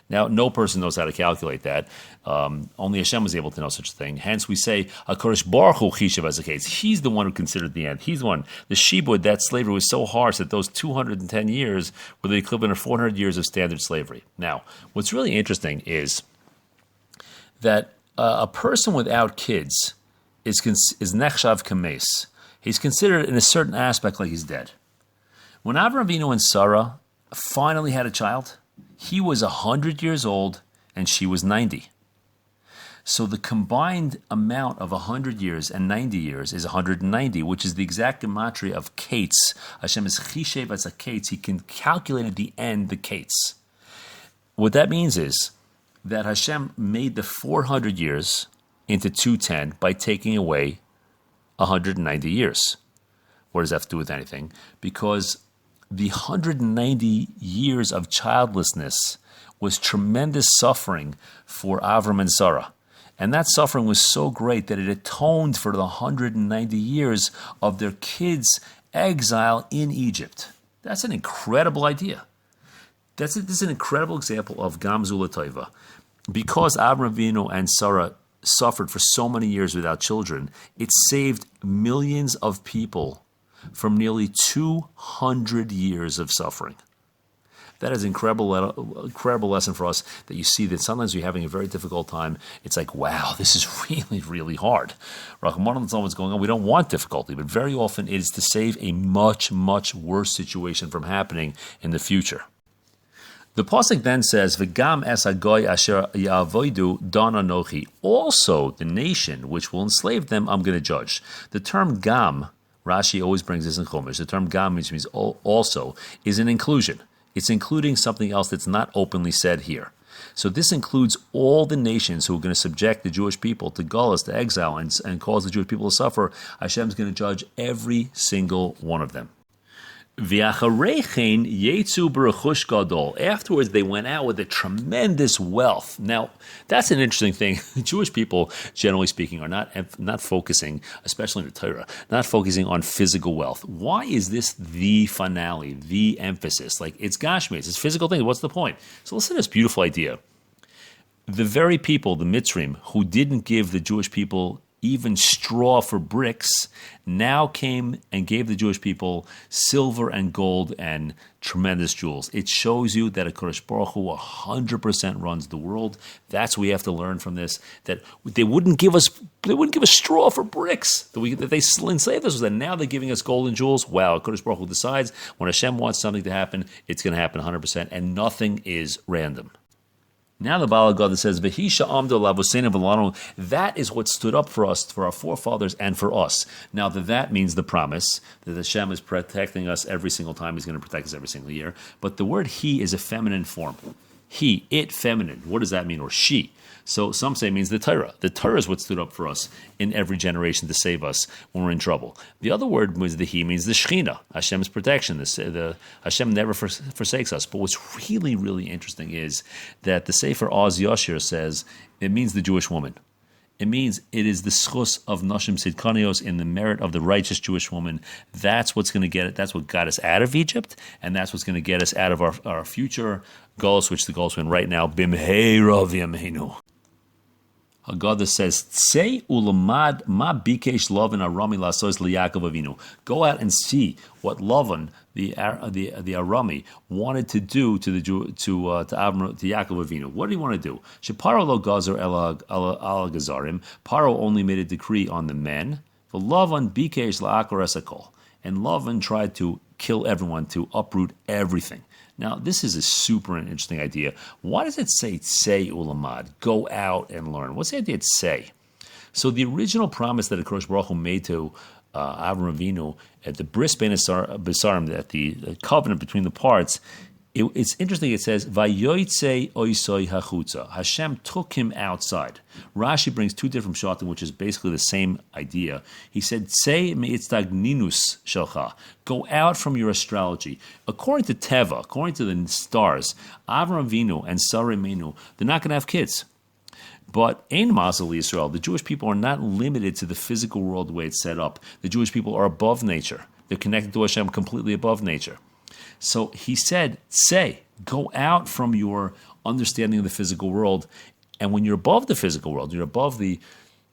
Now, no person knows how to calculate that. Only Hashem was able to know such a thing. Hence, we say, HaKadosh Baruch Hu Chishav as a case. He's the one who considered the end. He's the one. The shibud, that slavery was so harsh that those 210 years were the equivalent of 400 years of standard slavery. Now, what's really interesting is that a person without kids is nechshav kames. He's considered in a certain aspect like he's dead. When Avraham Avinu and Sarah finally had a child, he was 100 years old and she was 90. So the combined amount of 100 years and 90 years is 190, which is the exact gematria of Kates. Hashem is chishev as a Kates. He can calculate at the end the Kates. What that means is that Hashem made the 400 years into 210 by taking away 190 years. What does that have to do with anything? Because the 190 years of childlessness was tremendous suffering for Avram and Sarah. And that suffering was so great that it atoned for the 190 years of their kids' exile in Egypt. That's an incredible idea. This is an incredible example of Gamzula Taiva. Because Avram Avinu and Sarah suffered for so many years without children, it saved millions of people from nearly 200 years of suffering. That is an incredible lesson for us, that you see that sometimes you're having a very difficult time. It's like, wow, this is really, really hard. Rahman what's going on. We don't want difficulty, but very often it is to save a much, much worse situation from happening in the future. The pasuk then says, "V'gam es hagoy asher ya'avodu dan anochi." Also, the nation which will enslave them, I'm going to judge. The term "gam," Rashi always brings this in Chumash. The term "gam," which means also, is an inclusion. It's including something else that's not openly said here. So this includes all the nations who are going to subject the Jewish people to galus, to exile, and cause the Jewish people to suffer. Hashem's going to judge every single one of them. Afterwards, they went out with a tremendous wealth. Now, that's an interesting thing. Jewish people, generally speaking, are not focusing, especially in the Torah, not focusing on physical wealth. Why is this the finale, the emphasis? Like, it's Gashmi, it's physical thing. What's the point? So listen to this beautiful idea. The very people, the Mitzrim, who didn't give the Jewish people even straw for bricks, now came and gave the Jewish people silver and gold and tremendous jewels. It shows you that HaKadosh Baruch Hu 100% runs the world. That's what we have to learn from this, that they wouldn't give us straw for bricks, that they enslaved us, that now they're giving us gold and jewels. Wow, HaKadosh Baruch Hu decides when Hashem wants something to happen, it's going to happen 100%, and nothing is random. Now the Baal Hagadda says, "V'hisha amdo lavosena v'lanu." That is what stood up for us, for our forefathers, and for us. Now that means the promise that Hashem is protecting us every single time. He's going to protect us every single year. But the word "he" is a feminine form. He, it, feminine. What does that mean? Or she. So some say it means the Torah. The Torah is what stood up for us in every generation to save us when we're in trouble. The other word was the he means the Shechina, Hashem's protection. The Hashem never forsakes us. But what's really, really interesting is that the Sefer Oz Yashir says it means the Jewish woman. It means it is the schus of Nashim Sidkanios, in the merit of the righteous Jewish woman. That's what's going to get it. That's what got us out of Egypt, and that's what's going to get us out of our future goals, which the goals win right now. Bimheira v'yameinu. Hagadda says, "Tzei ulamad ma bikesh Lavan Arami lasos liYaakov Avinu." Go out and see what Lavan, the Arami, wanted to do to Yaakov Avinu. What did he want to do? Sheparo lo gazer al gazarim. Paro only made a decree on the men. For Lavan bikesh laakor esakol, and Lavan tried to kill everyone, to uproot everything. Now, this is a super interesting idea. Why does it say tzei ulamad? Go out and learn. What's the idea of tzei? So the original promise that HaKadosh Baruch Hu made to Avram Avinu at the bris bein besarim, at the covenant between the parts, it's interesting. It says vayoytzei oisoi hachutza. Hashem took him outside. Rashi brings two different shatim, which is basically the same idea. He said, "Tzei meitztagninus shelcha." Go out from your astrology. According to Teva, according to the stars, Avram Avinu and Sarah Imenu, they're not going to have kids. But Ein Mazal Israel, the Jewish people are not limited to the physical world the way it's set up. The Jewish people are above nature. They're connected to Hashem completely above nature. So he said, say, go out from your understanding of the physical world. And when you're above the physical world, you're above the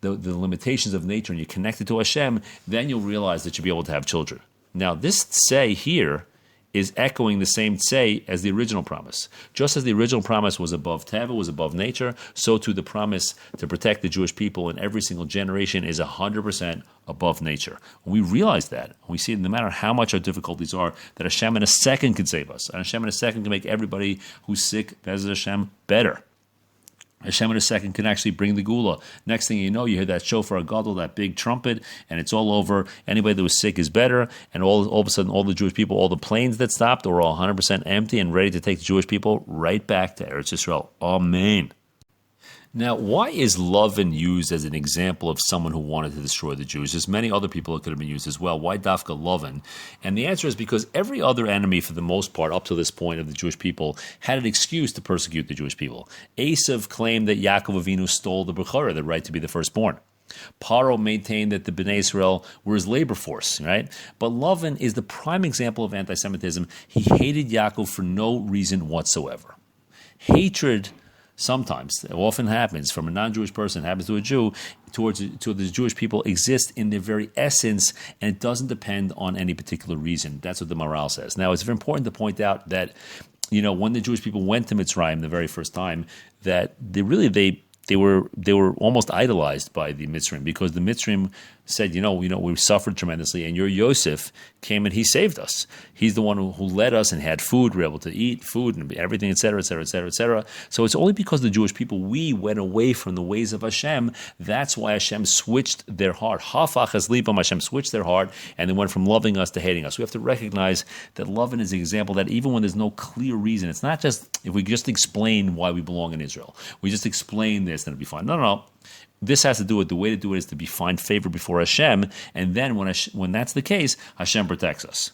limitations of nature, and you're connected to Hashem, then you'll realize that you'll be able to have children. Now, this say here is echoing the same say as the original promise. Just as the original promise was above Teva, was above nature, so too the promise to protect the Jewish people in every single generation is 100% above nature. When we realize that, we see no matter how much our difficulties are, that Hashem in a second can save us. And Hashem in a second can make everybody who's sick, Be'ez Hashem, better. Hashem in a second can actually bring the gula. Next thing you know, you hear that shofar gadol, that big trumpet, and it's all over. Anybody that was sick is better, and all of a sudden, all the Jewish people, all the planes that stopped, are all 100% empty and ready to take the Jewish people right back to Eretz Yisrael. Amen. Now, why is Lavan used as an example of someone who wanted to destroy the Jews? There's many other people that could have been used as well. Why Dafka Lavan? And the answer is because every other enemy, for the most part, up to this point of the Jewish people, had an excuse to persecute the Jewish people. Esav claimed that Yaakov Avinu stole the Bechorah, the right to be the firstborn. Paro maintained that the Bnei Israel were his labor force, right? But Lavan is the prime example of anti-Semitism. He hated Yaakov for no reason whatsoever. Hatred sometimes, it often happens from a non-Jewish person, happens to a Jew, towards the Jewish people, exists in their very essence, and it doesn't depend on any particular reason. That's what the morale says. Now, it's very important to point out that, when the Jewish people went to Mitzrayim the very first time, that they were almost idolized by the Mitzrayim, because the Mitzrayim said, we suffered tremendously, and your Yosef came and he saved us. He's the one who led us and had food. We were able to eat food and everything, etc., etc., etc., etc. So it's only because the Jewish people, we went away from the ways of Hashem. That's why Hashem switched their heart. Hafach as libam, Hashem switched their heart, and they went from loving us to hating us. We have to recognize that loving is an example that even when there's no clear reason, it's not just, if we just explain why we belong in Israel, we just explain this, then it'll be fine. No. This has to do with, the way to do it is to find favor before Hashem, and then when that's the case, Hashem protects us.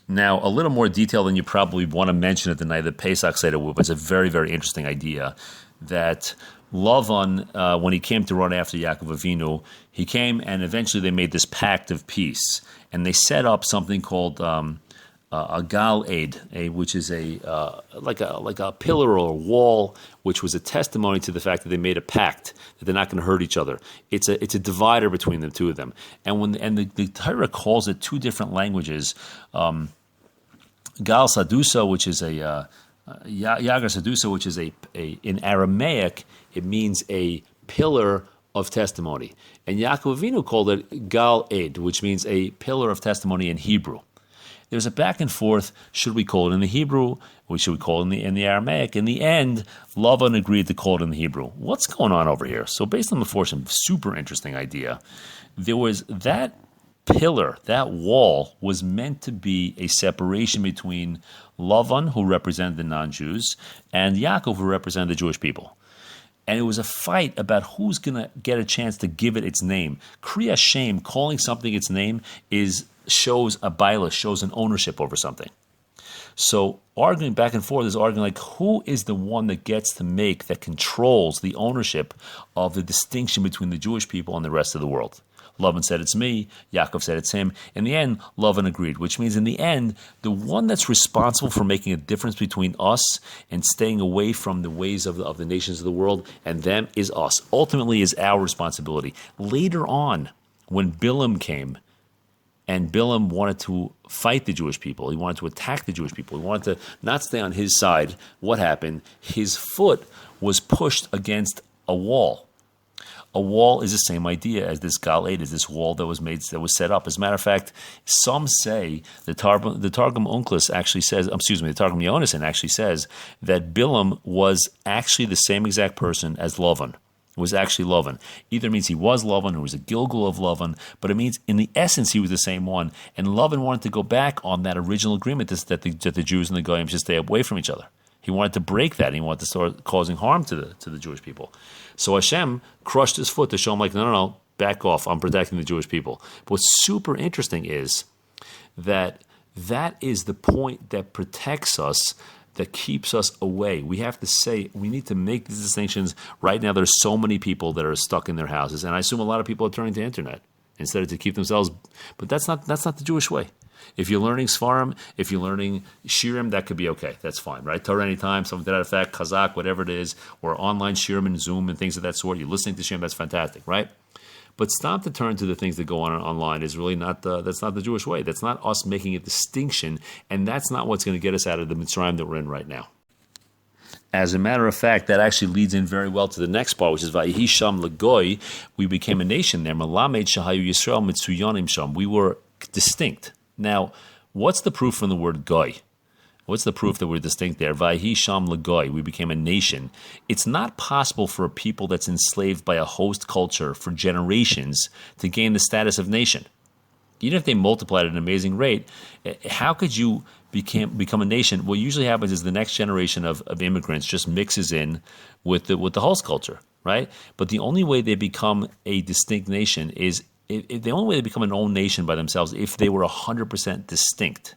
Now, a little more detail than you probably want to mention at the night of the Pesach Seder, but it's a very, very interesting idea that Lavan, when he came to run after Yaakov Avinu, he came and eventually they made this pact of peace, and they set up something called a gal aid, which is like a pillar or a wall, which was a testimony to the fact that they made a pact that they're not going to hurt each other. It's a divider between the two of them, and the Torah calls it two different languages. Gal Sadusa, which is Yagar Sadusa, which is in Aramaic, it means a pillar of testimony, and Yaakov Avinu called it Gal Ed, which means a pillar of testimony in Hebrew. There's a back and forth. Should we call it in the Hebrew? Or should we call it in the Aramaic? In the end, Lavan agreed to call it in the Hebrew. What's going on over here? So based on the Forsham, super interesting idea. There was that pillar, that wall, was meant to be a separation between Lavan, who represented the non-Jews, and Yaakov, who represented the Jewish people. And it was a fight about who's going to get a chance to give it its name. Kriya Shem, calling something its name, shows a baila, shows an ownership over something. So arguing back and forth is arguing like who is the one that gets to make, that controls the ownership of the distinction between the Jewish people and the rest of the world. Lavan said it's me, Yaakov said it's him. In the end, Lavan agreed, which means in the end, the one that's responsible for making a difference between us and staying away from the ways of the nations of the world and them is us. Ultimately is our responsibility. Later on, when Bilam came, and Bilam wanted to fight the Jewish people, he wanted to attack the Jewish people, he wanted to not stay on his side, what happened? His foot was pushed against a wall. A wall is the same idea as this Gal 8, is this wall that was set up. As a matter of fact, some say the Targum Onkelos actually says, the Targum Yonasan actually says that Bilam was actually the same exact person as Lavan. It was actually Lavan. Either means he was Lavan or was a Gilgal of Lavan, but it means in the essence he was the same one. And Lavan wanted to go back on that original agreement that the Jews and the Goyim should stay away from each other. He wanted to break that. He wanted to start causing harm to the Jewish people. So Hashem crushed his foot to show him like, no, back off. I'm protecting the Jewish people. But what's super interesting is that is the point that protects us, that keeps us away. We have to say, we need to make these distinctions. Right now, there's so many people that are stuck in their houses. And I assume a lot of people are turning to internet instead of to keep themselves. But that's not the Jewish way. If you're learning Svarim, if you're learning Shirim, that could be okay. That's fine, right? Torah anytime, something to that effect, Kazakh, whatever it is, or online Shirim and Zoom and things of that sort. You're listening to Shirim, that's fantastic, right? But stop to turn to the things that go on online is really that's not the Jewish way. That's not us making a distinction, and that's not what's going to get us out of the Mitzrayim that we're in right now. As a matter of fact, that actually leads in very well to the next part, which is Vayihi Sham Lagoy. We became a nation there. Malamed Shahayu Yisrael Mitsuyanim Sham. We were distinct. Now, what's the proof from the word goy? What's the proof that we're distinct there? Vayhi sham lagoy, we became a nation. It's not possible for a people that's enslaved by a host culture for generations to gain the status of nation. Even if they multiplied at an amazing rate, how could you become a nation? What usually happens is the next generation of immigrants just mixes in with the host culture, right? But the only way they become a distinct nation is the only way they become an own nation by themselves if they were 100% distinct.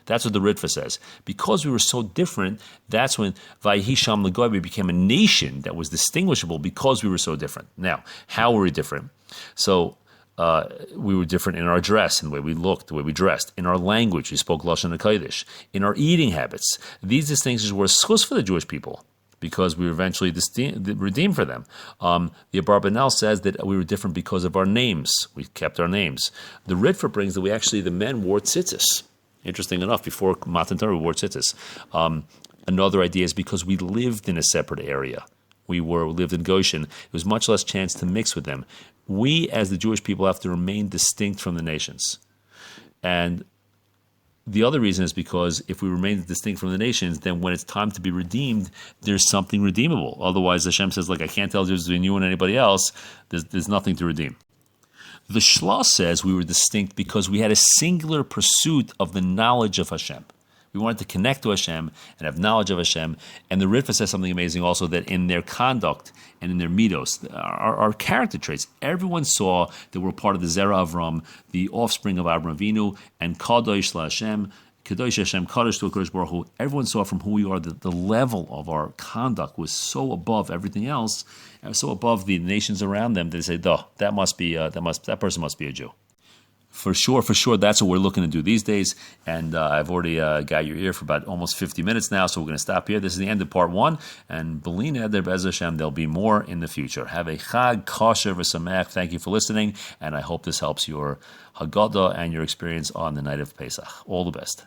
That's what the Ritva says. Because we were so different, that's when Vayihi Sham Lagoy, we became a nation that was distinguishable because we were so different. Now, how were we different? So we were different in our dress, in the way we looked, the way we dressed, in our language, we spoke Lashon HaKodesh, in our eating habits. These distinctions were a schus for the Jewish people, because we were eventually redeemed for them. The Abarbanel says that we were different because of our names. We kept our names. The Ritva brings that the men wore tzitzis. Interesting enough, before Matan Torah, we wore tzitzis. Another idea is because we lived in a separate area. We lived in Goshen. There was much less chance to mix with them. We, as the Jewish people, have to remain distinct from the nations. And the other reason is because if we remain distinct from the nations, then when it's time to be redeemed, there's something redeemable. Otherwise, Hashem says, I can't tell the difference between you and anybody else. There's nothing to redeem. The Shlosh says we were distinct because we had a singular pursuit of the knowledge of Hashem. We wanted to connect to Hashem and have knowledge of Hashem. And the Ritva says something amazing also, that in their conduct and in their midos, our character traits, everyone saw that we're part of the Zera Avram, the offspring of Abraham Avinu, and Kadosh LaHashem, Kadosh Hashem, Kadosh to HaKadosh Baruch Hu. Everyone saw from who we are that the level of our conduct was so above everything else, and so above the nations around them, they say, that person must be a Jew. For sure, that's what we're looking to do these days. And I've already got your ear for about almost 50 minutes now, so we're going to stop here. This is the end of part one. And Belin Eder Bez Hashem, there'll be more in the future. Have a Chag Kosher V'Sameach. Thank you for listening, and I hope this helps your Hagadda and your experience on the night of Pesach. All the best.